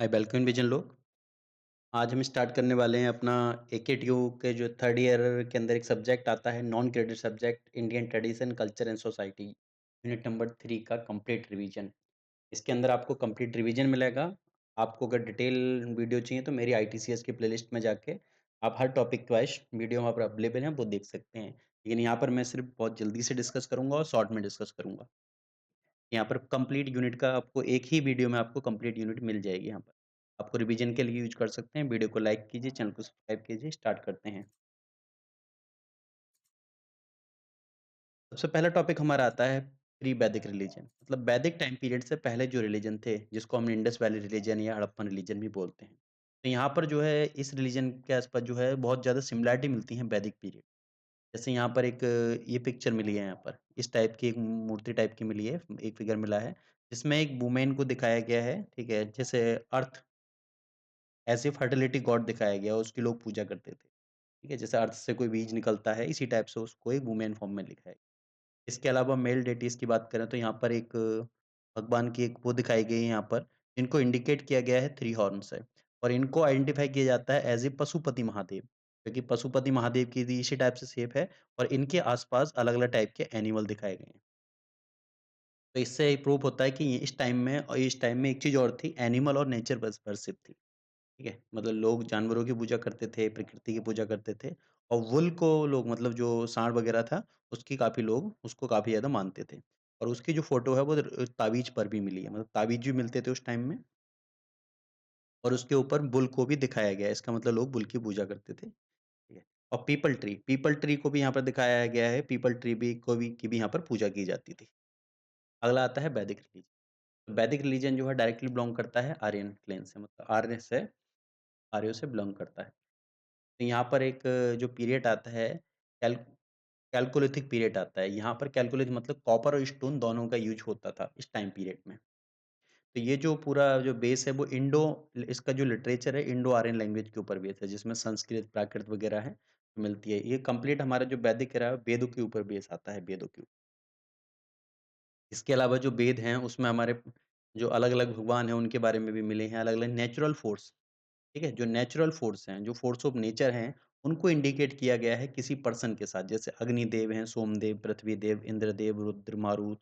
Hi welcome vision लोग। आज हम स्टार्ट करने वाले हैं अपना एकेटीयू के जो थर्ड ईयर के अंदर एक सब्जेक्ट आता है non credit subject Indian tradition culture and society unit number 3 का कंप्लीट रिवीजन। इसके अंदर आपको कंप्लीट रिवीजन मिलेगा। आपको अगर डिटेल वीडियो चाहिए तो मेरी आईटीसीएस की प्लेलिस्ट में जाके आप हर टॉपिक वाइज वीडियो वहाँ पर अवेलेबल है वो देख सकते हैं। लेकिन यहाँ पर मैं सिर्फ बहुत जल्दी से डिस्कस करूँगा और शॉर्ट में डिस्कस करूँगा। यहाँ पर कंप्लीट यूनिट का आपको एक ही वीडियो में आपको कंप्लीट यूनिट मिल जाएगी यहाँ पर। आपको रिवीजन के लिए यूज़ कर सकते हैं। वीडियो को लाइक कीजिए, चैनल को सब्सक्राइब कीजिए, स्टार्ट करते हैं। सबसे पहला टॉपिक हमारा आता है प्री वैदिक रिलीजन मतलब वैदिक टाइम पीरियड से पहले जो रिलीजन थे, जिसको हम इंडस वैली रिलीजन या हड़प्पन रिलीजन भी बोलते हैं। तो यहाँ पर जो है इस रिलीजन के आस-पास जो है बहुत ज़्यादा सिमिलैरिटी मिलती है वैदिक पीरियड। जैसे यहाँ पर एक ये पिक्चर मिली है यहाँ पर, इस टाइप की एक मूर्ति टाइप की मिली है, एक फिगर मिला है, जिसमें एक वुमेन को दिखाया गया है, ठीक है? जैसे अर्थ ऐज़ ए फर्टिलिटी गॉड दिखाया गया है, उसकी लोग पूजा करते थे, ठीक है? जैसे अर्थ से कोई बीज निकलता है, इसी टाइप से उसको एक वुमेन फॉर्म में लिखा है। इसके अलावा मेल डेटीज़ की बात करें तो यहाँ पर एक भगवान की एक वो दिखाई गई है यहाँ पर, जिनको इंडिकेट किया गया है 3 हॉर्न्स है और इनको आइडेंटिफ़ाई किया जाता है ऐज़ ए पशुपति महादेव, क्योंकि पशुपति महादेव की भी इसी टाइप से शेप है और इनके आस-पास अलग-अलग टाइप के एनिमल दिखाए गए हैं। तो इससे प्रूफ होता है कि इस टाइम में एक चीज़ और थी, एनिमल और नेचर वर्शिप थी। ठीक है? मतलब लोग जानवरों की पूजा करते थे, प्रकृति की पूजा करते थे और वुल को लोग मतलब जो सांड वगैरह था, उसकी काफ़ी लोग उसको काफ़ी ज़्यादा मानते थे। और उसकी जो फ़ोटो है वो ताबीज़ पर भी मिली है, मतलब ताबीज़ भी मिलते थे उस टाइम में और उसके ऊपर बुल को भी दिखाया गया है, इसका मतलब लोग बुल की पूजा करते थे। ठीक है? और पीपल ट्री को भी यहाँ पर दिखाया गया है, पीपल ट्री भी को भी की भी यहाँ पर पूजा की जाती थी। अगला आता है वैदिक रिलीजन। वैदिक रिलीजन जो है डायरेक्टली बिलॉन्ग करता है आर्यन क्लैन से मतलब आर्यों से बिलॉन्ग करता है। तो यहाँ पर एक जो पीरियड आता है कैल कैल्कोलिथिक पीरियड आता है। यहाँ पर कैल्कोलिथ मतलब कॉपर और स्टोन दोनों का यूज़ होता था इस टाइम पीरियड में। तो ये जो पूरा जो बेस है वो इसका जो लिटरेचर है इंडो आर्यन लैंग्वेज के ऊपर बेस है, जिसमें संस्कृत, प्राकृत वगैरह है, मिलती है। ये कंप्लीट हमारा जो वैदिक रहा है वेदों के ऊपर बेस आता है, वेदों के ऊपर। इसके अलावा जो वेद हैं उसमें हमारे जो अलग-अलग भगवान हैं उनके बारे में भी मिले हैं, अलग-अलग नेचुरल फोर्स, ठीक है? जो नेचुरल फोर्स हैं, जो फोर्स ऑफ नेचर हैं, उनको इंडिकेट किया गया है किसी पर्सन के साथ, जैसे अग्निदेव हैं, सोमदेव, पृथ्वीदेव, इंद्रदेव, रुद्र, मारुत,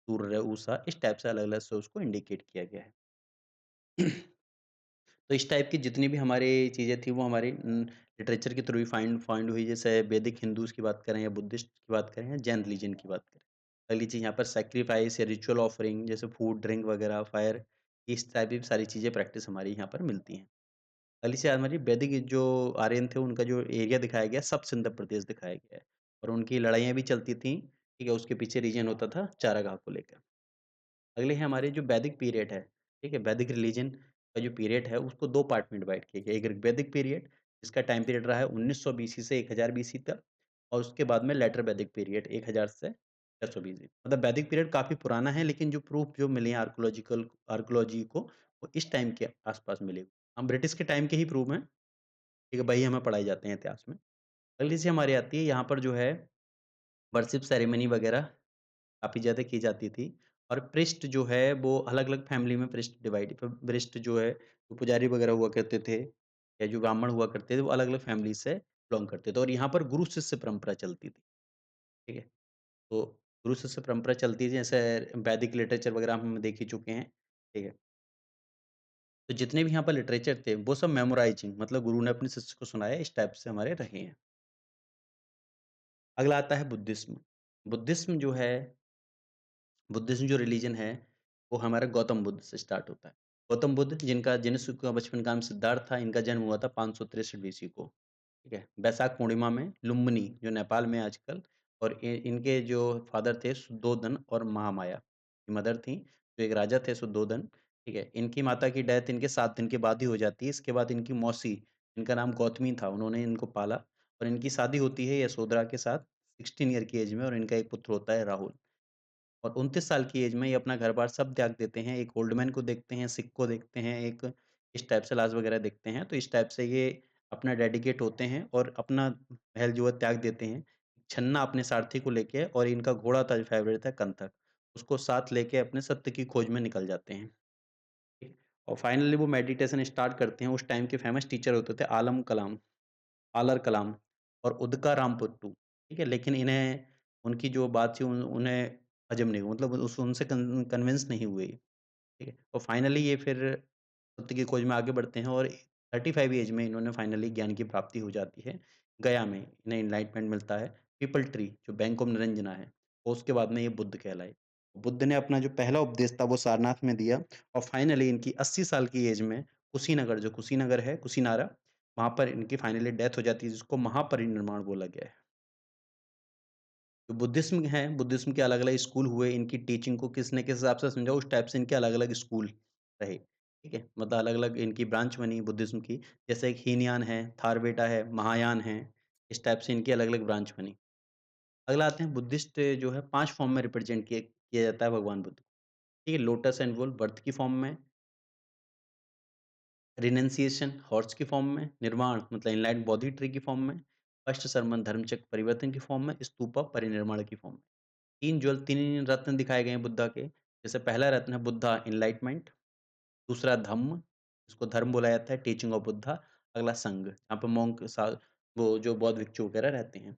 सूर्य, उषा, इस टाइप से अलग-अलग से उसको इंडिकेट किया गया है। तो इस टाइप की जितनी भी हमारी चीज़ें थी वो हमारी लिटरेचर के थ्रू ही फाइंड हुई, जैसे वैदिक हिंदूज़ की बात करें या बुद्धिस्ट की बात करें या जैन रिलीजन की बात करें। अगली चीज़ यहाँ पर सैक्रिफाइस या रिचुअल ऑफरिंग जैसे फूड, ड्रिंक वगैरह, फायर, इस टाइप की सारी चीज़ें प्रैक्टिस हमारी यहाँ पर मिलती हैं। अगली चीज़ हमारी वैदिक जो आर्यन थे उनका जो एरिया दिखाया गया है, सब सिंध प्रदेश दिखाया गया है और उनकी लड़ाइयाँ भी चलती थीं, ठीक है? उसके पीछे रीज़न होता था चारागाह को लेकर। अगले हैं हमारे जो वैदिक पीरियड है, ठीक है? वैदिक रिलीजन का जो पीरियड है उसको 2 पार्ट में डिवाइड किया गया है। एक ऋग्वैदिक पीरियड जिसका टाइम पीरियड रहा है 1900 बीसी से 1000 बीसी तक और उसके बाद में लेटर वैदिक पीरियड 1000 से 600 बीसी। मतलब वैदिक पीरियड काफ़ी पुराना है लेकिन जो प्रूफ जो मिले हैं आर्कियोलॉजी को वो इस टाइम के आस-पास मिले। हम ब्रिटिश के टाइम के ही प्रूफ हैं, ठीक है? वही हमें पढ़ाए जाते हैं इतिहास में। अगली चीज़ हमारी आती है यहाँ पर जो है वर्शिप सेरेमनी वगैरह काफ़ी ज़्यादा की जाती थी और प्रीस्ट जो है वो अलग-अलग फैमिली में प्रीस्ट जो है, जो पुजारी वगैरह हुआ करते थे या जो ब्राह्मण हुआ करते थे, वो अलग-अलग फैमिली से बिलॉन्ग करते थे और यहाँ पर गुरु शिष्य परंपरा चलती थी, ठीक है? तो गुरु शिष्य परंपरा चलती थी, जैसे वैदिक लिटरेचर वगैरह हम देख ही चुके हैं, ठीक है? तो जितने भी यहाँ पर लिटरेचर थे, वो सब मेमोराइज़िंग मतलब गुरु ने अपने शिष्य को सुनाया, इस टाइप से हमारे रहे हैं। अगला आता है बुद्धिज़्म। बुद्धिज़्म जो है बुद्धिज़्म जो रिलीजन है, वो हमारा गौतम बुद्ध से स्टार्ट होता है। गौतम बुद्ध जिनका बचपन का नाम सिद्धार्थ था, इनका जन्म हुआ था 563 बीसी को, ठीक है? वैशाख पूर्णिमा में लुम्बिनी जो नेपाल में है आजकल और इनके जो फादर थे सुद्धोदन और महामाया, की मदर थीं, जो एक राजा थे सुद्धोदन, ठीक है? इनकी माता की डेथ इनके 7 दिन के बाद ही हो जाती है। इसके बाद इनकी मौसी, इनका नाम गौतमी था, उन्होंने इनको पाला और इनकी शादी होती है यशोधरा के साथ 16 ईयर की एज में और इनका एक पुत्र होता है राहुल। और 29 साल की एज में ये अपना घर-बार सब त्याग देते हैं, एक ओल्ड मैन को देखते हैं, सिक को देखते हैं, एक इस टाइप से लाश वगैरह देखते हैं, तो इस टाइप से ये अपना डेडिकेट होते हैं और अपना महल जो है त्याग देते हैं। छन्ना अपने सारथी को लेके और इनका घोड़ा था जो फ़ेवरेट था कंथक, उसको साथ लेके अपने सत्य की खोज में निकल जाते हैं। ठीक है। और फाइनली वो मेडिटेशन स्टार्ट करते हैं, उस टाइम के फेमस टीचर होते थे आलम कलाम, आलर कलाम और उदका राम पुट्टू, ठीक है? लेकिन इन्हें उनकी जो बात थी उन्हें हज़म नहीं हुआ मतलब उस उनसे कन्विंस नहीं हुए, ठीक है? और फाइनली ये फिर सत्य की खोज में आगे बढ़ते हैं और 35 ऐज में इन्होंने फाइनली ज्ञान की प्राप्ति हो जाती है। गया में इन्हें एनलाइटमेंट मिलता है। पीपल ट्री जो बैंक ऑफ निरंजना है और उसके बाद में ये बुद्ध कहलाए। बुद्ध ने अपना जो पहला उपदेश था वो सारनाथ में दिया और फाइनली इनकी 80 साल की एज में कुशीनगर जो कुशीनगर है, कुशीनारा, वहाँ पर इनकी फाइनली डेथ हो जाती है जिसको महापरिनिर्वाण बोला गया है। जो बुद्धिज़्म है, बुद्धिज़्म के अलग-अलग स्कूल हुए, इनकी टीचिंग को किसने किस हिसाब से समझा उस टाइप से इनके अलग-अलग स्कूल रहे, ठीक है? मतलब अलग-अलग इनकी ब्रांच बनी बुद्धिज़्म की, जैसे एक हीनयान है, थारवेटा है, महायान है, इस टाइप से इनकी अलग-अलग ब्रांच बनी। अगला आते हैं बुद्धिस्ट जो है 5 फॉर्म में रिप्रेज़ेंट किया किया जाता है भगवान बुद्ध को, ठीक है? लोटस एंड वुल बर्थ की फॉर्म में, रिनंसिएशन हॉर्स की फॉर्म में, निर्वाण मतलब एनलाइटेंड बोधि ट्री की फॉर्म में, फर्स्ट सरमन धर्मचक्र परिवर्तन की फॉर्म में, स्तूपा परिनिर्माण की फॉर्म में। 3 रत्न दिखाए गए हैं बुद्धा के। जैसे पहला रत्न है बुद्धा एनलाइटमेंट, दूसरा धम्म, इसको धर्म बोला जाता है, टीचिंग ऑफ बुद्धा, अगला संघ, जहाँ पे मोंक सा वो जो बौद्ध भिक्षु वगैरह रहते हैं।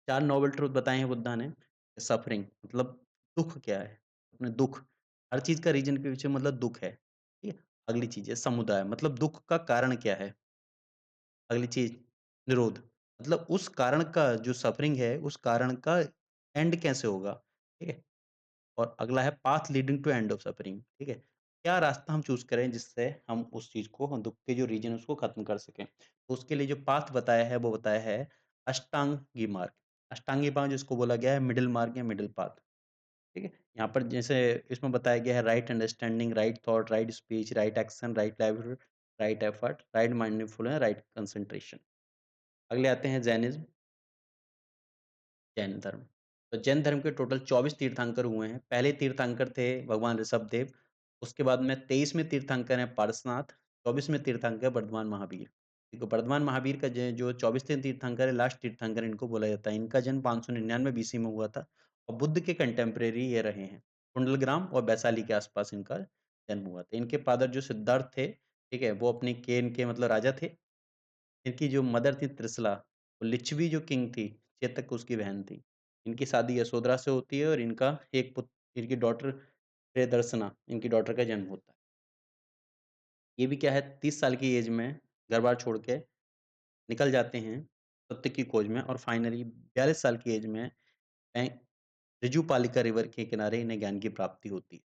4 नोबल ट्रुथ बताए हैं बुद्धा ने, सफरिंग मतलब दुःख क्या है? अपने दुःख, हर चीज़ का रीज़न के पीछे मतलब दुःख है, ठीक है? अगली चीज़ है समुदाय, मतलब दुःख का कारण क्या है? अगली चीज़ निरोध, मतलब उस कारण का जो सफरिंग है, उस कारण का एंड कैसे होगा? ठीक है? और अगला है path leading to end of suffering, ठीक है? क्या रास्ता हम चूज़ करें जिससे हम उस चीज़ को हम दुःख के जो रीज़न है उसको खत्म कर सकें। तो उसके लिए जो पाथ बताया है वो बताया है अष्टांगी मार्ग। अष्टांगी मार्ग जिसको बोला गया है मिडल मार्ग या मिडल पाथ, ठीक है? यहाँ पर जैसे इसमें बताया गया है right understanding, right thought, right speech, right action, right livelihood, right effort, right mindfulness, right concentration. अगले आते हैं जैनिज़्म, जैन धर्म। तो जैन धर्म के टोटल 24 तीर्थंकर हुए हैं। पहले तीर्थंकर थे भगवान ऋषभदेव, उसके बाद में 23वें तीर्थंकर हैं पारसनाथ, 24वें तीर्थंकर वर्धमान महावीर। देखो वर्धमान महावीर का जो 24वें तीर्थंकर है, लास्ट तीर्थंकर इनको बोला जाता है। इनका जन्म 599 बीसी में हुआ था और बुद्ध के कंटेम्परेरी ये रहे हैं। कुंडलग्राम और वैशाली के आसपास इनका जन्म हुआ था। इनके फादर जो सिद्धार्थ थे, ठीक है? वो अपनी केन के मतलब राजा थे। इनकी जो मदर थी त्रिशला, वो लिच्छवी जो किंग थी, चेतक उसकी बहन थी। इनकी शादी यशोधरा से होती है और इनका एक पुत्र इनकी डॉटर प्रियदर्शना, इनकी डॉटर का जन्म होता है। ये भी क्या है 30 साल की एज में घर-बार छोड़ के निकल जाते हैं सत्य की खोज में और फाइनली 42 साल की एज में ए ऋजुपालिका रिवर के किनारे इन्हें ज्ञान की प्राप्ति होती है,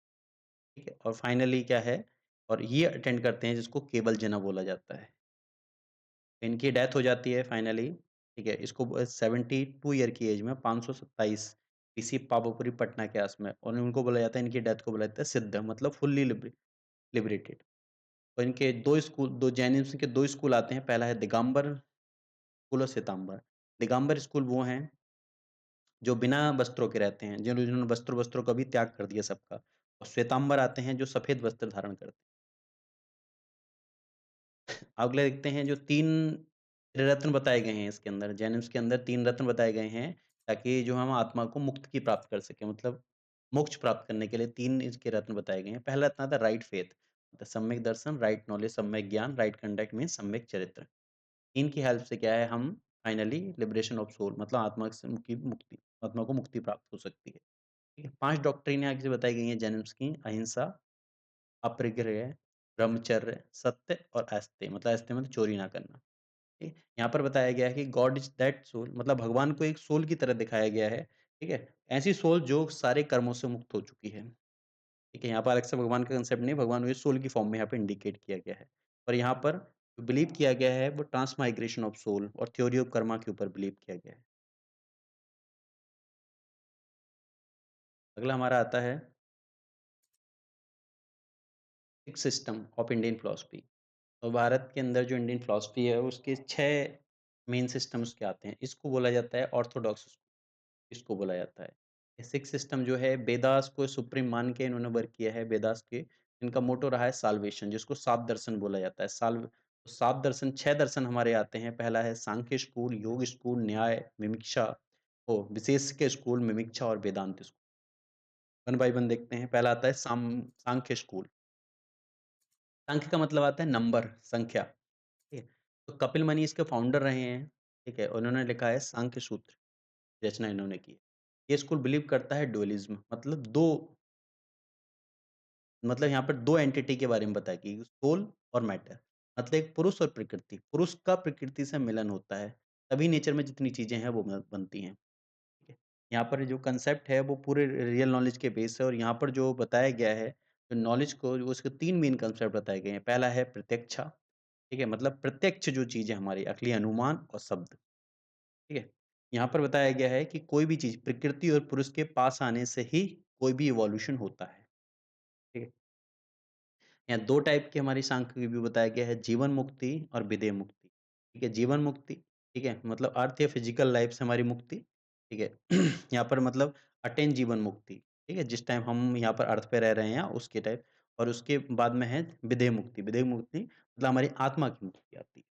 ठीक है? और फाइनली क्या है और ये अटेंड करते हैं जिसको केवल जना बोला जाता है। इनकी डेथ हो जाती है फाइनली, ठीक है? इसको 72 ईयर की एज में 527 बीसी पावापुरी पटना के आस में और उनको बोला जाता है इनकी डेथ को बोला जाता है सिद्ध मतलब फुल्ली लिबरेटेड। और इनके 2 स्कूल 2 जैनिज़्म के 2 स्कूल आते हैं, पहला है दिगंबर स्कूल और श्वेतांबर। दिगंबर स्कूल वो हैं जो बिना वस्त्रों के रहते हैं, जिन्होंने वस्त्रों का भी त्याग कर दिया सबका और श्वेतांबर आते हैं जो सफ़ेद वस्त्र धारण करते हैं। अगले देखते हैं जो 3 रत्न बताए गए हैं इसके अंदर, जैनिम्स के अंदर 3 रत्न बताए गए हैं, ताकि जो हम आत्मा को मुक्त की प्राप्त कर सकें, मतलब मोक्ष प्राप्त करने के लिए 3 इसके रत्न बताए गए हैं। पहला रत्न आता है राइट फेथ, मतलब सम्यक दर्शन, राइट नॉलेज, सम्यक ज्ञान, राइट कंडक्ट मीन्स सम्यक चरित्र। इनकी हेल्प से क्या है हम फाइनली लिबरेशन ऑफ सोल मतलब आत्मा से की मुक्ति आत्मा को मुक्ति प्राप्त हो सकती है। ठीक है? 5 डॉक्ट्रिन आगे से बताई गई हैं जैनिम्स की अहिंसा, अपरिग्रह, ब्रह्मचर्य, सत्य और अस्तेय मतलब अस्तेय मतलब चोरी ना करना। ठीक है? यहाँ पर बताया गया है कि गॉड इज़ दैट सोल मतलब भगवान को एक सोल की तरह दिखाया गया है, ठीक है? ऐसी सोल जो सारे कर्मों से मुक्त हो चुकी है, ठीक है? यहाँ पर अलग से भगवान का कांसेप्ट नहीं, भगवान को ये सोल की फॉर्म में यहाँ पे इंडिकेट किया गया है। और यहाँ पर जो बिलीव किया गया है वो ट्रांसमाइग्रेशन ऑफ सोल और थ्योरी ऑफ कर्मा के ऊपर बिलीव किया गया है। अगला हमारा आता है six system of Indian philosophy. तो भारत के अंदर जो इंडियन फिलॉसफी है उसके 6 मेन सिस्टम्स के आते हैं। इसको बोला जाता है ऑर्थोडॉक्स इसको बोला जाता है। सिक्स सिस्टम जो है वेदास को सुप्रीम मान के इन्होंने वर्क किया है वेदास के। इनका मोटो रहा है साल्वेशन जिसको सात दर्शन बोला जाता है। सात दर्शन 6 दर्शन हमारे आते हैं। पहला है सांख्य स्कूल, योग स्कूल, न्याय, मिमिक्षा विशेषज्ञ स्कूल, मिमिक्षा और वेदांत स्कूल। वन बाय वन देखते हैं। पहला आता है सांख्य स्कूल। सांख्य का मतलब आता है नंबर, संख्या, ठीक है? तो कपिल मनी इसके फाउंडर रहे हैं, ठीक है? उन्होंने लिखा है सांख्य सूत्र, रचना इन्होंने की है। ये स्कूल बिलीव करता है डुअलिज़्म मतलब 2 मतलब यहाँ पर 2 एंटिटी के बारे में बताया कि सोल और मैटर मतलब एक पुरुष और प्रकृति। पुरुष का प्रकृति से मिलन होता है, तभी नेचर में जितनी चीज़ें हैं वो बनती हैं, ठीक है? यहाँ पर जो कांसेप्ट है वो पूरे रियल नॉलेज के बेस है और यहाँ पर जो बताया गया है, तो नॉलेज को वो उसके 3 मेन कांसेप्ट बताए गए हैं। पहला है प्रत्यक्षा, ठीक है? मतलब प्रत्यक्ष जो चीज़ है हमारी अक्लीय अनुमान और शब्द, ठीक है? यहाँ पर बताया गया है कि कोई भी चीज़ प्रकृति और पुरुष के पास आने से ही कोई भी इवोल्यूशन होता है, ठीक है? यहाँ 2 टाइप की हमारी सांख्यिकी भी बताया गया है, जीवन मुक्ति और विदेह मुक्ति, ठीक है? जीवन मुक्ति, ठीक है? मतलब अर्थ या फिज़िकल लाइफ़ से हमारी मुक्ति, ठीक है? यहाँ पर मतलब अटेन जीवन मुक्ति, ठीक है? जिस टाइम हम यहाँ पर अर्थ पे रह रहे हैं उसके टाइप और उसके बाद में है विदेह मुक्ति मतलब हमारी आत्मा की मुक्ति आती है।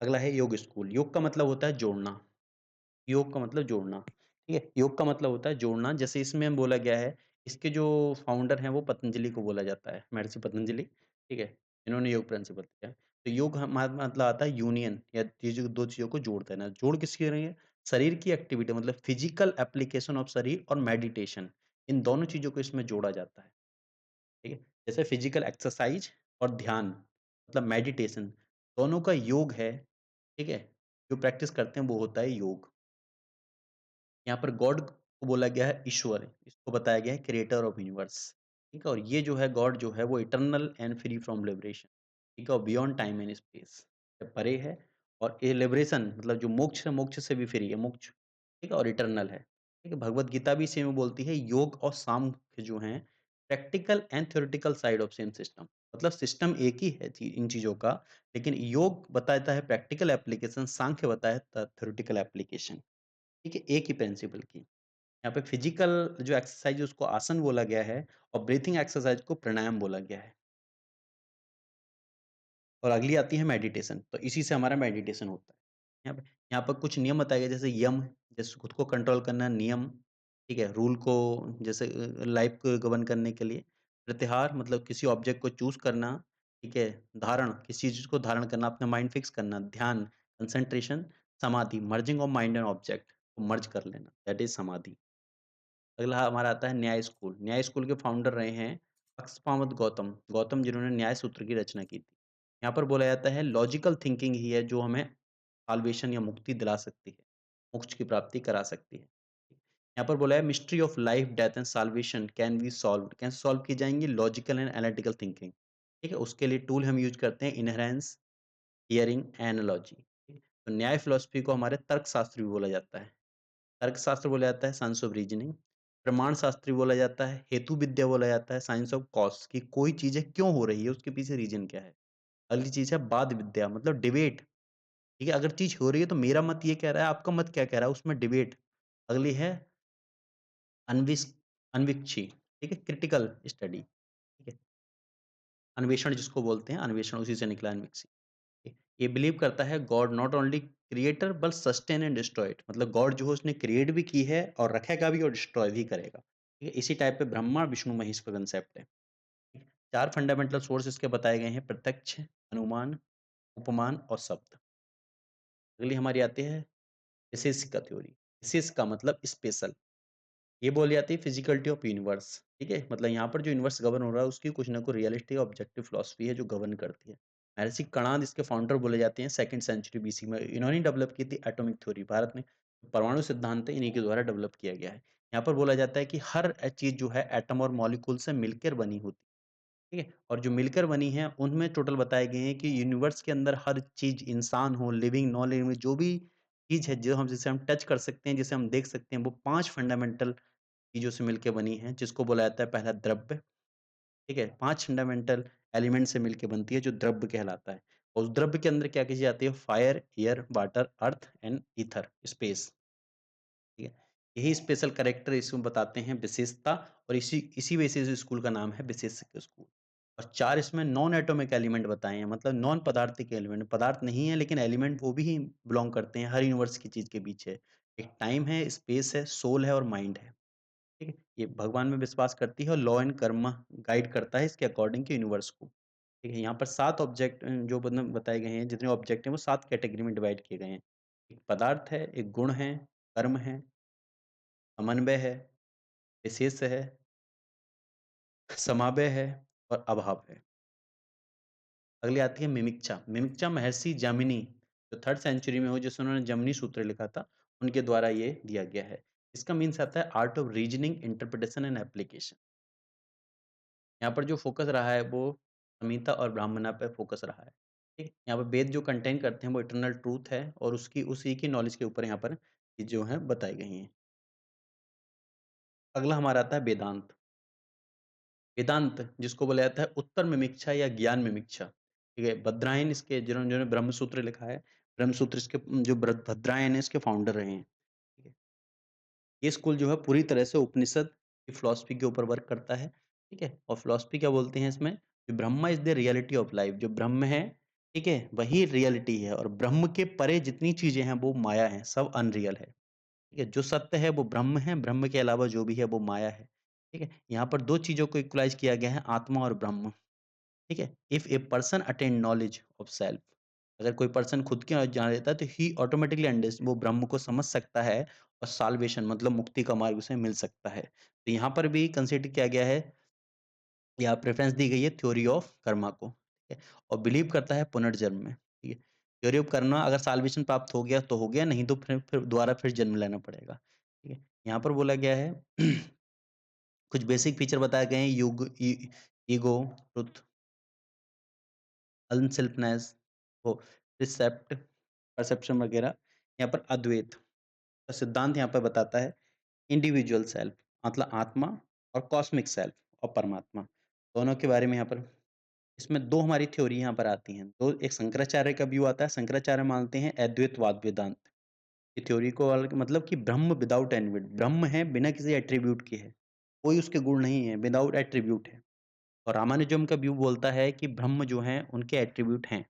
अगला है योग स्कूल, योग का मतलब होता है जोड़ना। योग का मतलब जोड़ना, ठीक है? योग का मतलब होता है जोड़ना, जैसे इसमें बोला गया है, इसके जो फाउंडर हैं वो पतंजलि को बोला जाता है, महर्षि पतंजलि, ठीक है? इन्होंने योग प्रिंसिपल दिया है। तो योग मतलब आता है यूनियन या चीज़ों 2 चीज़ों को जोड़ देना। जोड़ किसकी रही है? शरीर की एक्टिविटी मतलब फिजिकल एप्लीकेशन ऑफ शरीर और मेडिटेशन, इन दोनों चीज़ों को इसमें जोड़ा जाता है, ठीक है? जैसे फिजिकल एक्सरसाइज़ और ध्यान मतलब मेडिटेशन, दोनों का योग है, ठीक है? जो प्रैक्टिस करते हैं वो होता है योग। यहाँ पर गॉड को बोला गया है ईश्वर, इसको बताया गया है क्रिएटर ऑफ यूनिवर्स, ठीक है? और ये जो है गॉड जो है वो eternal and free from liberation, ठीक है? और बियॉन्ड टाइम एंड स्पेस से परे है और ये लिबरेशन मतलब जो मोक्ष है, मोक्ष से भी फ्री है, मोक्ष, ठीक है? और इटर्नल है, ठीक है? भगवत गीता भी इसी में बोलती है योग और सांख्य जो हैं practical and theoretical side of same system मतलब सिस्टम एक ही है इन चीज़ों का, लेकिन योग बताता है प्रैक्टिकल एप्लीकेशन, सांख्य बताता है थ्योरेटिकल एप्लीकेशन। ठीक है, एक ही प्रिंसिपल की। यहाँ पे फिजिकल जो एक्सरसाइज़ है उसको आसन बोला गया है और ब्रीथिंग एक्सरसाइज़ को प्राणायाम बोला गया है। और अगली आती है मेडिटेशन, तो इसी से हमारा मेडिटेशन होता है। यहाँ पर कुछ नियम बताए गए जैसे यम, जैसे खुद को कंट्रोल करना, नियम, ठीक है? रूल को जैसे लाइफ़ को गवर्न करने के लिए, प्रत्याहार मतलब किसी ऑब्जेक्ट को चूज़ करना, ठीक है? धारण, किसी चीज़ को धारण करना, अपना माइंड फिक्स करना, ध्यान, कंसंट्रेशन, समाधि, merging of mind and object को मर्ज कर लेना, दैट इज़ समाधि। अगला हमारा आता है न्याय स्कूल। न्याय स्कूल के फाउंडर रहे हैं अक्षपामत गौतम। गौतम जिन्होंने न्याय सूत्र की रचना की थी। यहाँ पर बोला जाता है लॉजिकल थिंकिंग ही है जो हमें साल्वेशन या मुक्ति दिला सकती है, मोक्ष की प्राप्ति करा सकती है। यहाँ पर बोला है mystery of life, death and salvation can be solved. कैसे सॉल्व की जाएँगी? Logical and analytical thinking. ठीक है? उसके लिए टूल हम यूज़ करते हैं इन्हेरेंस, हियरिंग, एनालॉजी। ठीक है? तो न्याय फिलॉसफी को हमारे तर्कशास्त्र भी बोला जाता है। तर्कशास्त्र बोला जाता है साइंस ऑफ रीजनिंग, प्रमाण शास्त्री बोला जाता है, हेतु विद्या बोला जाता है साइंस ऑफ कॉज़ कि कोई चीज़ें क्यों हो रही है, उसके पीछे रीज़न क्या है। अगली चीज़ है वाद विद्या मतलब डिबेट, ठीक है? अगर चीज़ हो रही है तो मेरा मत ये कह रहा है, आपका मत क्या कह रहा है, उसमें डिबेट। अगली है अन्विस अन्वीक्षी, ठीक है? क्रिटिकल स्टडी, ठीक है? अन्वेषण जिसको बोलते हैं, अन्वेषण उसी से निकला अन्वीक्षी। ये बिलीव करता है God not only creator but sustain and destroy it मतलब गॉड जो है उसने क्रिएट भी की है और रखेगा भी और डिस्ट्रॉय भी करेगा। ठीक है? इसी टाइप पे ब्रह्मा, विष्णु, महेश का कांसेप्ट है। ठीक है? 4 फंडामेंटल सोर्स इसके बताए गए हैं प्रत्यक्ष, अनुमान, उपमान और शब्द। अगली हमारी आती है विशेष का थ्योरी। विशेष का मतलब स्पेशल। ये बोली जाती है फिजिकलिटी ऑफ यूनिवर्स, ठीक है? मतलब यहाँ पर जो यूनिवर्स गवर्न हो रहा है उसकी कुछ ना कुछ रियलिस्टिक ऑब्जेक्टिव फिलॉसफी है जो गवर्न करती है। महर्षि कणाद इसके फाउंडर बोले जाते हैं 2nd सेंचुरी बीसी में। इन्होंने डेवलप की थी एटॉमिक थ्योरी। भारत में परमाणु सिद्धांत है इन्हीं के द्वारा डेवलप किया गया है। यहाँ पर बोला जाता है कि हर चीज़ जो है एटम और मॉलिक्यूल से मिलकर बनी होती है, ठीक है? और जो मिलकर बनी है उनमें टोटल बताए गए हैं कि यूनिवर्स के अंदर हर चीज़ इंसान हो, लिविंग, नॉन लिविंग जो भी चीज़ है जो हम जिसे हम टच कर सकते हैं, जिसे हम देख सकते हैं वो 5 फंडामेंटल चीज़ों से मिलके बनी है, जिसको बोला जाता है पहला द्रव्य, ठीक है? 5 फंडामेंटल एलिमेंट से मिलके बनती है जो द्रव्य कहलाता है। और उस द्रव्य के अंदर क्या चीज़ें आती है? Fire, air, water, earth and ether, space, ठीक है? यही स्पेशल कैरेक्टर इसमें बताते हैं विशेषता और इसी इसी वजह से इस स्कूल का नाम है विशेषज्ञ स्कूल। और 4 इसमें नॉन एटॉमिक एलिमेंट बताए हैं मतलब नॉन पदार्थिक एलिमेंट, पदार्थ नहीं है लेकिन एलिमेंट वो भी बिलॉन्ग करते हैं, हर यूनिवर्स की चीज़ के पीछे। एक टाइम है, स्पेस है, सोल है और माइंड है। ठीक है? ये भगवान में विश्वास करती है और लॉ एंड कर्मा गाइड करता है इसके अकॉर्डिंग कि यूनिवर्स को। ठीक है? यहाँ पर 7 ऑब्जेक्ट जो मतलब बताए गए हैं, जितने ऑब्जेक्ट हैं वो 7 कैटेगरी में डिवाइड किए गए हैं। एक पदार्थ है, एक गुण है, कर्म है, समन्वय है, विशेष है, समावय है और अभाव है। अगली आती है मिमिक्चा। मिमिक्चा महर्षि जामिनी जो 3rd सेंचुरी में हुए, जिसे उन्होंने जमनी सूत्र लिखा था, उनके द्वारा ये दिया गया है। इसका मीन्स आता है art of reasoning, interpretation and application. यहाँ पर जो फ़ोकस रहा है वो संहिता और ब्राह्मणा पे फ़ोकस रहा है। ठीक है? यहाँ पे वेद जो कंटेन करते हैं वो इटर्नल ट्रूथ है और उसकी उसी की नॉलेज के ऊपर यहाँ पर ये जो है बताई गई हैं। अगला हमारा आता है वेदांत। वेदांत जिसको बोला जाता है उत्तर मिमिक्षा या ज्ञान मिमिक्षा। ठीक है? भद्रायन इसके जिन्होंने ब्रह्मसूत्र लिखा है, ब्रह्मसूत्र इसके जो भद्रायन है इसके फाउंडर रहे हैं। ठीक है? ये स्कूल जो है पूरी तरह से उपनिषद की फ़िलॉसफ़ी के ऊपर वर्क करता है, ठीक है? और फ़िलॉसफ़ी क्या बोलते हैं इसमें, कि Brahma is the reality of life, जो ब्रह्म है, ठीक है? वही रियलिटी है और ब्रह्म के परे जितनी चीज़ें हैं वो माया हैं, सब अनरियल है, ठीक है? जो सत्य है वो ब्रह्म है, ब्रह्म के अलावा जो भी है वो माया है, ठीक है? यहाँ पर 2 चीज़ों को इक्वलाइज़ किया गया है, आत्मा और ब्रह्म। ठीक है? If a person attain knowledge of self, अगर कोई पर्सन खुद की नॉलेज जान लेता है तो ही ऑटोमेटिकली वो ब्रह्म को समझ सकता है और साल्वेशन मतलब मुक्ति का मार्ग उसे मिल सकता है। तो यहाँ पर भी कंसीडर किया गया है या प्रेफ़रेंस दी गई है थ्योरी ऑफ कर्मा को, ठीक है? और बिलीव करता है पुनर्जन्म में, ठीक है? थ्योरी ऑफ कर्मा अगर साल्वेशन प्राप्त हो गया तो हो गया, नहीं तो फिर दोबारा फिर जन्म लेना पड़ेगा, ठीक है? यहाँ पर बोला गया है कुछ बेसिक फीचर बताए गए हैं ईगो, ट्रुथ, अनसेल्फनेस, वो रिसेप्ट, परसेप्शन वगैरह। यहाँ पर अद्वैत का सिद्धांत यहाँ पर बताता है इंडिविजुअल सेल्फ मतलब आत्मा और कॉस्मिक सेल्फ और परमात्मा दोनों के बारे में यहाँ पर इसमें 2 हमारी थ्योरी यहाँ पर आती हैं। तो एक शंकराचार्य का व्यू आता है, शंकराचार्य मानते हैं अद्वैतवाद वेदांत की थ्योरी को अलग मतलब कि ब्रह्म विदाउट एट्रिब्यूट, ब्रह्म है बिना किसी एट्रिब्यूट के है। कोई उसके गुण नहीं है, विदाउट एट्रिब्यूट है। और रामानुजम का व्यू बोलता है कि ब्रह्म जो हैं उनके एट्रिब्यूट हैं।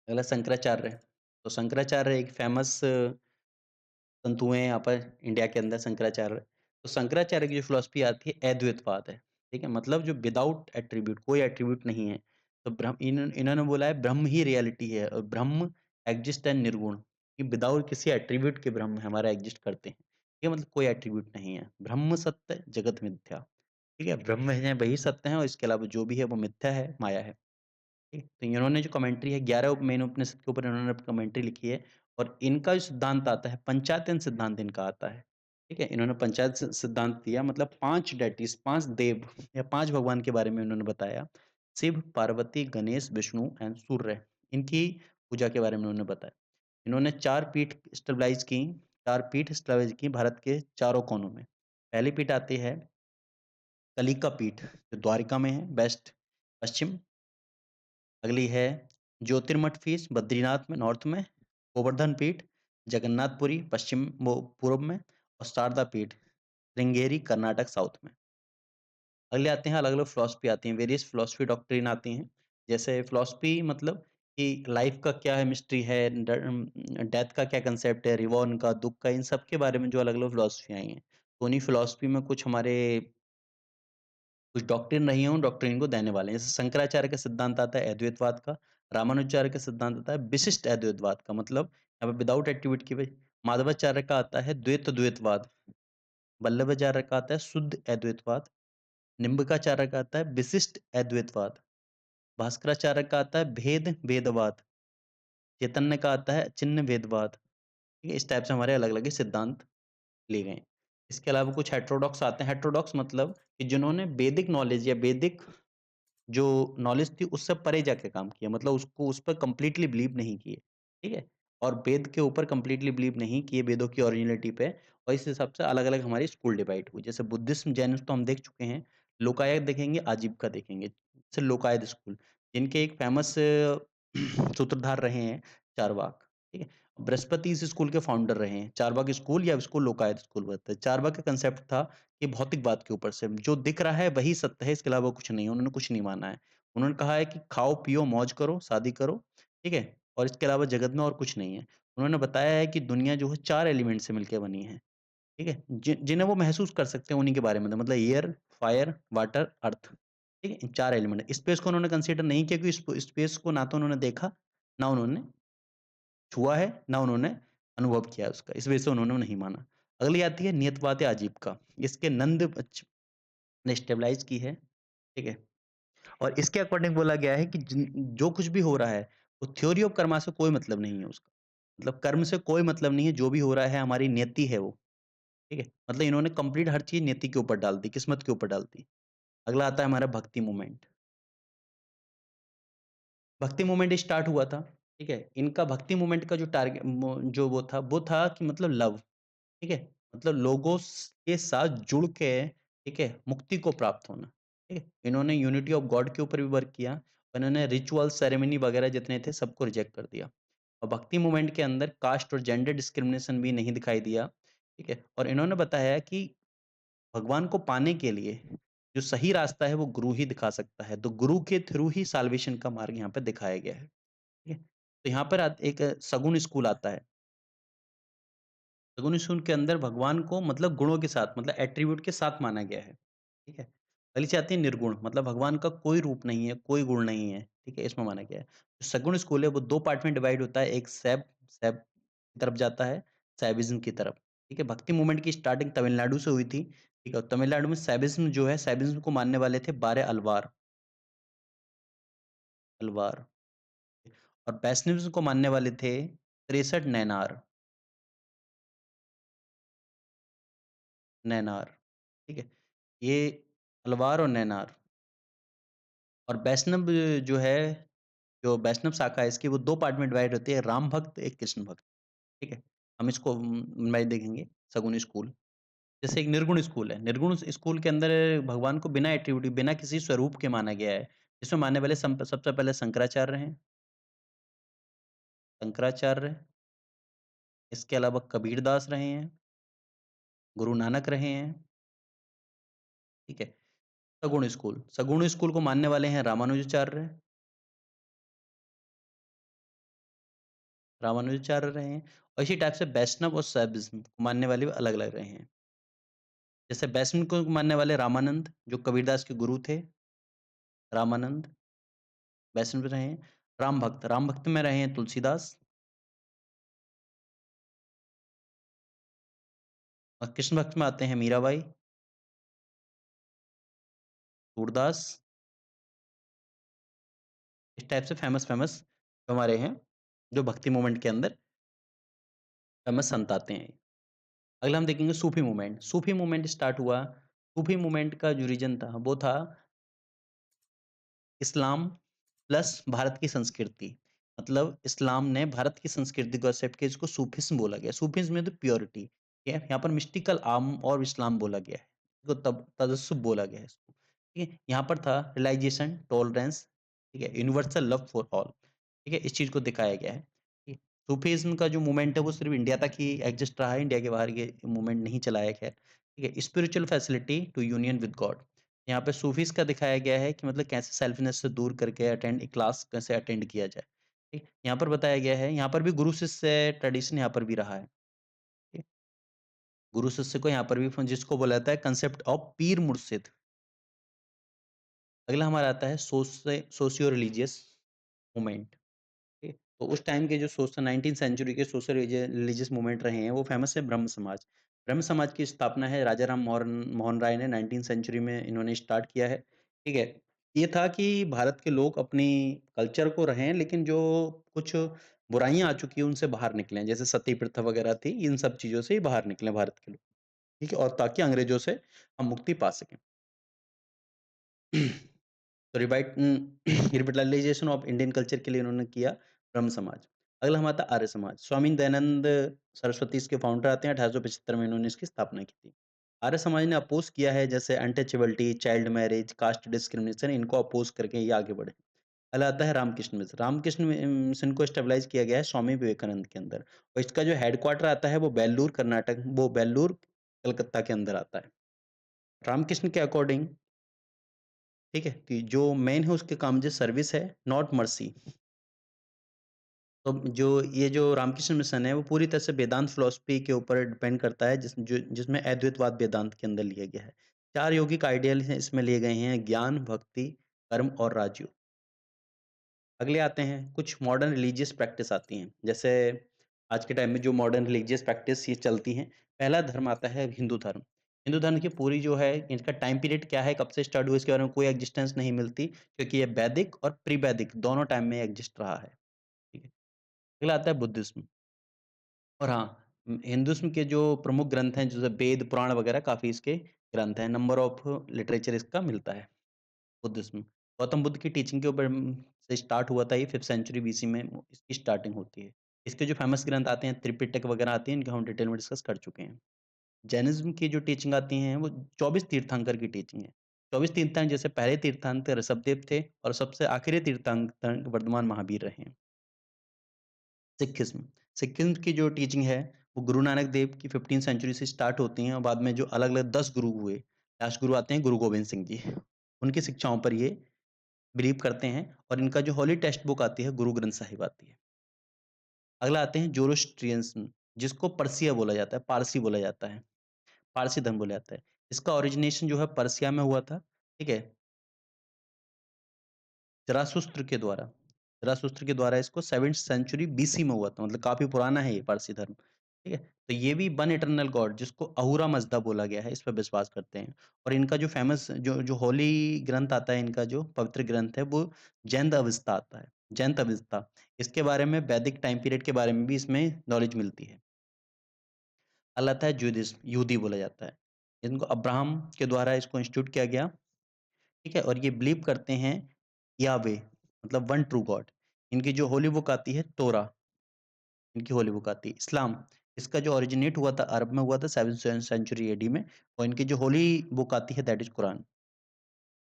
अगला शंकराचार्य है। तो शंकराचार्य एक फ़ेमस संत हुए हैं यहाँ पर इंडिया के अंदर शंकराचार्य। तो शंकराचार्य की जो फ़िलॉसफ़ी आती है अद्वैतवाद है, ठीक है? मतलब जो विदाउट एट्रिब्यूट कोई एट्रिब्यूट नहीं है। तो ब्रह्म इन्होंने बोला है ब्रह्म ही रियलिटी है और ब्रह्म एक्जिस्ट एंड निर्गुण कि विदाउट किसी एट्रिब्यूट के ब्रह्म हमारा एक्जिस्ट करते हैं। ये मतलब कोई एट्रिब्यूट नहीं है। ब्रह्म सत्य, जगत मिथ्या, ठीक है? ब्रह्म है वही सत्य है और इसके अलावा जो भी है वो मिथ्या है, माया है। ठीक, तो इन्होंने जो कमेंट्री है 11 मेन उपनिषद के ऊपर इन्होंने कमेंट्री लिखी है और इनका जो सिद्धांत आता है पंचायतन सिद्धांत इनका आता है। ठीक है? इन्होंने पंचायत सिद्धांत दिया मतलब 5 डेटीज़ 5 देव या 5 भगवान के बारे में उन्होंने बताया। शिव, पार्वती, गणेश, विष्णु एंड सूर्य इनकी पूजा के बारे में उन्होंने बताया। इन्होंने 4 पीठ स्टेबलाइज़ की 4 पीठ स्टेबलाइज़ की भारत के चारों कोनों में। पहली पीठ आती है कलिका पीठ जो द्वारिका में है वेस्ट पश्चिम। अगली है ज्योतिर्मठ फीस बद्रीनाथ में नॉर्थ में, गोवर्धन पीठ जगन्नाथपुरी पश्चिम वो पूर्व में और शारदा पीठ श्रृंगेरी कर्नाटक साउथ में। अगले आते हैं अलग-अलग फ़िलॉसफ़ी आती हैं, वेरियस फ़िलॉसफ़ी डॉक्ट्रिन आती हैं। जैसे फ़िलॉसफ़ी मतलब कि लाइफ़ का क्या है मिस्ट्री है, डेथ का क्या कांसेप्ट है, रिबॉर्न का, दुःख का, इन सब के बारे में जो अलग-अलग फ़िलॉसफ़ी आई हैं। तो उन्हीं फ़िलॉसफ़ी में कुछ हमारे कुछ डॉक्ट्रिन रही हैं, उन डॉक्ट्रिन को देने वाले हैं। जैसे शंकराचार्य का सिद्धांत आता है अद्वैतवाद का, रामानुजाचार्य का सिद्धांत आता है विशिष्ट अद्वैतवाद का मतलब यहाँ पे विदाउट एट्रिब्यूट की वजह माधवाचार्य का आता है द्वैत द्वैतवाद, वल्लभाचार्य का आता है शुद्ध अद्वैतवाद, निम्बकाचार्य का आता है विशिष्ट अद्वैतवाद, भास्कराचार्य का आता है भेद वेदवाद, चैतन्य का आता है चिन्ह वेदवाद। ठीक है? इस टाइप से हमारे अलग-अलग सिद्धांत लिए गए हैं। इसके अलावा कुछ हेटेरोडॉक्स आते हैं, हेटेरोडॉक्स मतलब कि जिन्होंने वैदिक नॉलेज या वैदिक जो नॉलेज थी उससे परे जाके काम किया मतलब उसको उस पर कंप्लीटली बिलीव नहीं किए, ठीक है? और वेद के ऊपर कंप्लीटली बिलीव नहीं किए वेदों की ओरिजिनलिटी पे और इस हिसाब से अलग-अलग हमारी स्कूल डिवाइड हुई। जैसे बुद्धिज़्म, जैनिज़्म तो हम देख चुके हैं, लोकायत देखेंगे, आजीविका देखेंगे। जैसे लोकायत स्कूल, जिनके एक फेमस सूत्रधार रहे हैं चारवाक, ठीक है? बृहस्पति इस स्कूल के फाउंडर रहे हैं। चारवाक स्कूल या इसको लोकायत स्कूल बोलते हैं। चारवाक का कांसेप्ट था कि भौतिकवाद के ऊपर से जो दिख रहा है वही सत्य है, इसके अलावा कुछ नहीं है। उन्होंने कुछ नहीं माना है। उन्होंने कहा है कि खाओ, पियो, मौज करो, शादी करो, ठीक है? और इसके अलावा जगत में और कुछ नहीं है। उन्होंने बताया है कि दुनिया जो है 4 एलिमेंट से मिलके बनी है। ठीक है? जिन्हें वो महसूस कर सकते हैं उन्हीं के बारे में था मतलब एयर, फायर, वाटर, अर्थ, ठीक है? इन 4 एलिमेंट है। स्पेस को उन्होंने कंसीडर नहीं किया क्योंकि स्पेस को ना तो उन्होंने देखा, ना उन्होंने छुआ है, ना उन्होंने अनुभव किया है उसका। इस वजह से उन्होंने नहीं माना। अगली आती है नियतवाद अजीब का। इसके नंद ने स्टेबलाइज़ की है, ठीक है? और इसके अकॉर्डिंग बोला गया है कि जो कुछ भी हो रहा है, वो थ्योरी ऑफ कर्मा से कोई मतलब नहीं है उसका। मतलब कर्म से कोई मतलब नहीं है, जो भी हो रहा है हमारी नियति है वो, ठीक है? मतलब इन्होंने कंप्लीट हर चीज़ नियति के ऊपर डाल दी, किस्मत के ऊपर डाल दी। अगला आता है हमारा भक्ति मूवमेंट। भक्ति मूवमेंट स्टार्ट हुआ था, ठीक है? इनका भक्ति मूवमेंट का जो जो वो था कि मतलब लव, ठीक है? मतलब लोगों के साथ जुड़ के, ठीक है? मुक्ति को प्राप्त होना, ठीक है? इन्होंने यूनिटी ऑफ गॉड के ऊपर भी वर्क किया और इन्होंने रिचुअल, सेरेमनी वगैरह जितने थे सबको रिजेक्ट कर दिया। और भक्ति मूवमेंट के अंदर कास्ट और जेंडर डिस्क्रिमिनेशन भी नहीं दिखाई दिया, ठीक है? और इन्होंने बताया कि भगवान को पाने के लिए जो सही रास्ता है वो गुरु ही दिखा सकता है। तो गुरु के थ्रू ही साल्वेशन का मार्ग यहाँ पे दिखाया गया है, ठीक है? तो यहाँ पर एक सगुन स्कूल आता है। सगुन स्कूल के अंदर भगवान को मतलब गुणों के साथ मतलब एट्रिब्यूट के साथ माना गया है, ठीक है? अगली चीज़ आती है निर्गुण मतलब भगवान का कोई रूप नहीं है, कोई गुण नहीं है, ठीक है? इसमें माना गया है। जो सगुण स्कूल है वो 2 पार्ट में डिवाइड होता है, एक सैब की तरफ जाता है, सैविज़्म की तरफ, ठीक है? भक्ति मूवमेंट की स्टार्टिंग तमिलनाडु से हुई थी, ठीक है? और तमिलनाडु में सैविज़्म जो है सैविज़्म को मानने वाले थे 12 अल्वार, अल्वार और वैष्णविज़्म को मानने वाले थे 63 नैनार, नैनार, ठीक है? ये अल्वार और नैनार और वैष्णव जो है, जो वैष्णव शाखा है इसकी वो 2 पार्ट में डिवाइड होती है, राम भक्त, एक कृष्ण भक्त, ठीक है? हम इसको मैं देखेंगे सगुनी स्कूल। जैसे एक निर्गुण स्कूल है, निर्गुण स्कूल के अंदर भगवान को बिना एट्रिब्यूट बिना किसी स्वरूप के माना गया है। इसमें मानने वाले सबसे पहले शंकराचार्य हैं, शंकराचार्य, इसके अलावा कबीरदास रहे हैं, गुरु नानक रहे हैं, ठीक है? सगुण स्कूल को मानने वाले हैं रामानुजाचार्य, रामानुजाचार्य रहे हैं और इसी टाइप से वैष्णव और शैविज़्म को मानने वाले भी अलग-अलग रहे हैं। जैसे वैष्णव को मानने वाले रामानंद जो कबीरदास के गुरु थे, रामानंद वैष्णव रहे हैं। राम भक्त में रहे हैं तुलसीदास और कृष्ण भक्त में आते हैं मीराबाई, सूरदास, इस टाइप से फेमस जो हमारे हैं, जो भक्ति मूवमेंट के अंदर फेमस संत आते हैं। अगला हम देखेंगे सूफी मूवमेंट। सूफी मूवमेंट स्टार्ट हुआ, सूफी मूवमेंट का जो रीजन था वो था इस्लाम प्लस भारत की संस्कृति। मतलब इस्लाम ने भारत की संस्कृति को एक्सेप्ट किया जिसको सूफिज़्म बोला गया। सूफिज़्म में तो प्योरिटी, ठीक है? यहाँ पर मिस्टिकल आर्म और इस्लाम बोला गया है। इसको तब तसव्वुफ बोला गया है इसको, ठीक है? यहाँ पर था रियलाइज़ेशन, टॉलरेंस, ठीक है? यूनिवर्सल लव फॉर ऑल, ठीक है? इस चीज़ को दिखाया गया है, ठीक है? सूफीज़्म का जो मूवमेंट है वो सिर्फ़ इंडिया तक ही एग्ज़िस्ट रहा है, इंडिया के बाहर ये मूवमेंट नहीं चला है खैर, ठीक है? Spiritual facility to union with God. यहाँ पे सूफ़ीज़ का दिखाया गया है कि मतलब कैसे सेल्फनेस से दूर करके क्लास कैसे अटेंड किया जाए, ठीक? यहाँ पर बताया गया है, यहाँ पर भी गुरु शिष्य ट्रेडिशन यहाँ पर भी रहा है, ठीक? गुरु शिष्य को यहाँ पर भी जिसको बोला जाता है कांसेप्ट ऑफ पीर मुर्शिद। अगला हमारा आता है सोशियो रिलीजियस मूवमेंट, ठीक है? तो उस टाइम के जो 19th सेंचुरी के सोशल रिलीजियस मूवमेंट रहे हैं, वो फेमस है ब्रह्म समाज। ब्रह्म समाज की स्थापना है राजा राम मोहन मोहन राय ने 19th सेंचुरी में इन्होंने स्टार्ट किया है, ठीक है? ये था कि भारत के लोग अपनी कल्चर को रहें, लेकिन जो कुछ बुराइयाँ आ चुकी हैं, उनसे बाहर निकलें। जैसे सती प्रथा वगैरह थी, इन सब चीज़ों से ही बाहर निकलें भारत के लोग, ठीक है? और ताकि अंग्रेज़ों से हम मुक्ति पा सकें। तो रिविटलाइजेशन ऑफ इंडियन कल्चर के लिए उन्होंने किया ब्रह्म समाज। अगला हमारा था आर्य समाज। स्वामी दयानंद सरस्वती इसके फाउंडर आते हैं, 1875 में इन्होंने इसकी स्थापना की थी। आर्य समाज ने अपोज़ किया है जैसे untouchability, child marriage, caste discrimination इनको अपोज़ करके ये आगे बढ़े। अगला आता है रामकृष्ण मिशन। मिशन को स्टेबलाइज़ किया गया है स्वामी विवेकानंद के अंदर और इसका जो हेडक्वार्टर आता है वो बेल्लूर कलकत्ता के अंदर आता है। रामकृष्ण के अकॉर्डिंग, ठीक है? कि जो मेन है उसके काम जो सर्विस है, नॉट मर्सी, तो जो ये जो रामकृष्ण मिशन है, वो पूरी तरह से वेदांत फ़िलॉसफ़ी के ऊपर डिपेंड करता है, जिसमें अद्वैतवाद वेदांत के अंदर लिया गया है। 4 यौगिक आइडियल हैं, इसमें लिए गए हैं ज्ञान, भक्ति, कर्म और राजयोग। अगले आते हैं, कुछ मॉडर्न रिलीजियस प्रैक्टिस आती हैं। जैसे आज के टाइम में जो मॉडर्न रिलीजियस प्रैक्टिस ये चलती हैं, पहला धर्म आता है हिंदू धर्म। हिंदू धर्म की पूरी जो है, इनका टाइम पीरियड क्या है, कब से स्टार्ट हुआ, इसके बारे में कोई एक्जिस्टेंस नहीं मिलती, क्योंकि ये वैदिक और प्री-वैदिक दोनों टाइम में एग्जिस्ट रहा है। ठीक है। अगला आता है बुद्धिज़्म। और हाँ, हिंदुइज़्म के जो प्रमुख ग्रंथ हैं, जैसे वेद, पुराण वगैरह काफ़ी इसके ग्रंथ हैं। नंबर ऑफ लिटरेचर इसका मिलता है, बुद्धिज़्म। गौतम बुद्ध की टीचिंग के ऊपर से स्टार्ट हुआ था ये 5th सेंचुरी बीसी में इसकी स्टार्टिंग होती है। इसके जो फेमस ग्रंथ आते हैं, त्रिपिटक वगैरह आते हैं, इनको हम डिटेल में डिस्कस कर चुके हैं। जैनिज़्म की जो टीचिंग आती हैं, वो 24 तीर्थंकर की टीचिंग है। 24 तीर्थंकर, जैसे पहले तीर्थंकर ऋषभदेव थे और सबसे आखिरी तीर्थंकर वर्धमान महावीर रहे हैं। सिखिज़्म, सिखिज़्म की जो टीचिंग है, वो गुरु नानक देव की 15th सेंचुरी से स्टार्ट होती हैं और बाद में जो अलग-अलग 10 गुरु हुए, लास्ट गुरु आते हैं गुरु गोबिंद सिंह जी। उनकी शिक्षाओं पर ये बिलीव करते हैं और इनका जो होली टेक्स्ट बुक आती है, गुरु ग्रंथ साहिब आती है। अगला आते हैं ज़ोरोस्ट्रियनिज़्म, जिसको पर्सिया बोला जाता है, पारसी बोला जाता है, पारसी धर्म बोला जाता है। इसका ओरिजिनेशन जो है पर्सिया में हुआ था, ठीक है? ज़राथुस्त्र के द्वारा। ज़राथुस्त्र के द्वारा इसको 7th सेंचुरी बीसी में हुआ था, मतलब काफ़ी पुराना है ये पारसी धर्म, ठीक है? तो ये भी वन इटर्नल गॉड, जिसको अहूरा मज़दा बोला गया है, इस पे विश्वास करते हैं। और इनका जो फेमस जो जो होली ग्रंथ आता है, इनका जो पवित्र ग्रंथ है, वो जैन अविस्ता आता है, जैन अविस्ता। इसके बारे में वैदिक टाइम पीरियड के बारे में भी इसमें नॉलेज मिलती है। अगला आता है ज्यूदिज़्म, यहूदी बोला जाता है। इनको अब्राहम के द्वारा इसको इंस्टीट्यूट किया गया, ठीक है? और ये बिलीव करते हैं याहवे, मतलब वन ट्रू गॉड। इनकी जो होली बुक आती है तोरा, इनकी होली बुक आती है। इस्लाम, इसका जो ओरिजिनेट हुआ था अरब में हुआ था 7th सेंचुरी एडी में, और इनकी जो होली बुक आती है दैट इज़ कुरान।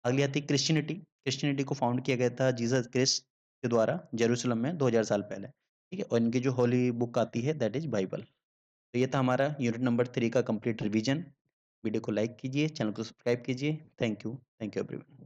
अगली आती है क्रिश्चियनिटी। क्रिश्चियनिटी को फाउंड किया गया था जीसस क्राइस्ट के द्वारा जेरूशलम में 2000 साल पहले, ठीक है? और इनकी जो होली बुक आती है दैट इज़ बाइबल। तो ये था हमारा यूनिट नंबर 3 का कंप्लीट रिवीजन। वीडियो को लाइक कीजिए, चैनल को सब्सक्राइब कीजिए। Thank you everyone.